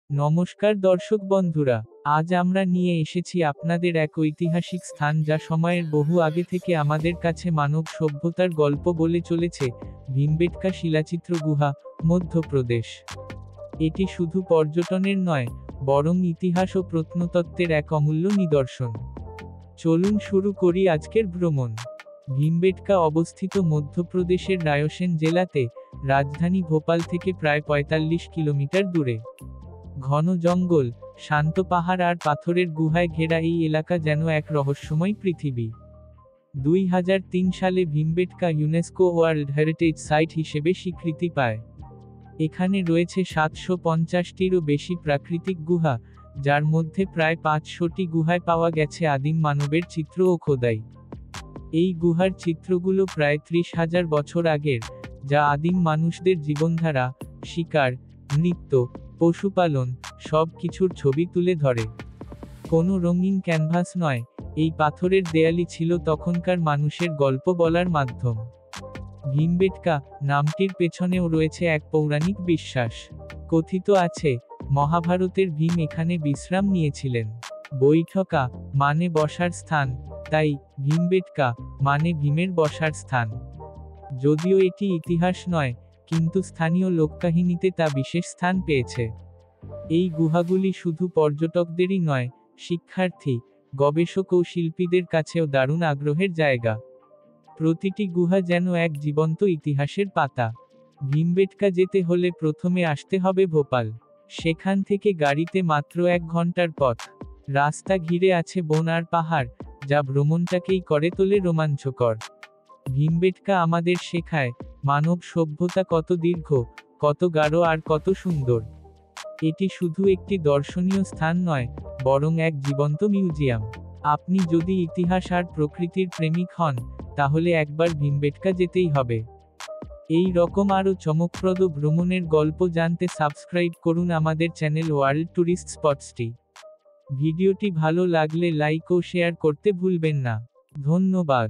নমস্কার দর্শক বন্ধুরা, আজ আমরা নিয়ে এসেছি আপনাদের এক ঐতিহাসিক স্থান যা সময়ের বহু আগে থেকে আমাদের কাছে মানব সভ্যতার গল্প বলে চলেছে। ভীমবেটকা শিলাচিত্র গুহা, মধ্যপ্রদেশ। এটি শুধু পর্যটনের নয়, বরং ইতিহাস ও প্রত্নতত্ত্বের এক অমূল্য নিদর্শন। চলুন শুরু করি আজকের ভ্রমণ। ভীমবেটকা অবস্থিত মধ্যপ্রদেশের রায়সেন জেলাতে, রাজধানী ভোপাল থেকে প্রায় ৪৫ কিলোমিটার দূরে। ঘন জঙ্গল, শান্ত পাহাড় আর পাথরের গুহায় ঘেরা এই এলাকা যেন এক রহস্যময় পৃথিবী। ২০০৩ সালে Bhimbetka UNESCO world heritage site হিসেবে স্বীকৃতি পায়। এখানে রয়েছে ৭৫০টিরও বেশি প্রাকৃতিক গুহা, যার মধ্যে প্রায় ৫০০টি গুহায় পাওয়া গেছে আদিম মানবের চিত্র ও খোদাই। এই গুহার চিত্রগুলো প্রায় ৩০,০০০ বছর আগের, যা আদিম মানুষদের জীবনধারা, শিকার, নৃত্য, পশুপালন, সব কিছুর ছবি তুলে ধরে। কোনো রঙিন ক্যানভাস নয়, এই পাথরের দেয়ালই ছিল তখনকার মানুষের গল্প বলার মাধ্যম। ভীমবেটকা নামটির পেছনেও রয়েছে এক পৌরাণিক বিশ্বাস। কথিত আছে, মহাভারতের ভীম এখানে বিশ্রাম নিয়েছিলেন। বৈঠকা মানে বসার স্থান, তাই ভীমবেটকা মানে ভীমের বসার স্থান। যদিও এটি ইতিহাস নয়, কিন্তু স্থানীয় লোককাহিনীতে তা বিশেষ স্থান পেয়েছে। এই গুহাগুলি শুধু পর্যটকদেরই নয়, শিক্ষার্থী, গবেষক ও শিল্পীদের কাছেও দারুণ আগ্রহের জায়গা। প্রতিটি গুহা যেন এক জীবন্ত ইতিহাসের পাতা। ভীমবেটকা যেতে হলে প্রথমে আসতে হবে ভোপাল। সেখান থেকে গাড়িতে মাত্র ১ ঘন্টার পথ। রাস্তা ঘিরে আছে বন আর পাহাড়, যা ভ্রমণটাকেই করে তোলে রোমাঞ্চকর। ভীমবেটকা আমাদের শেখায়, মানব সভ্যতা কত দীর্ঘ, কত গাঢ় আর কত সুন্দর। এটি শুধু একটি দর্শনীয় স্থান নয়, বরং এক জীবন্ত মিউজিয়াম। আপনি যদি ইতিহাস আর প্রকৃতির প্রেমিক হন, তাহলে একবার ভীমবেটকা যেতেই হবে। এই রকম আরও চমকপ্রদ ভ্রমণের গল্প জানতে সাবস্ক্রাইব করুন আমাদের চ্যানেল ওয়ার্ল্ড ট্যুরিস্ট স্পটসটি। ভিডিওটি ভালো লাগলে লাইক ও শেয়ার করতে ভুলবেন না। ধন্যবাদ।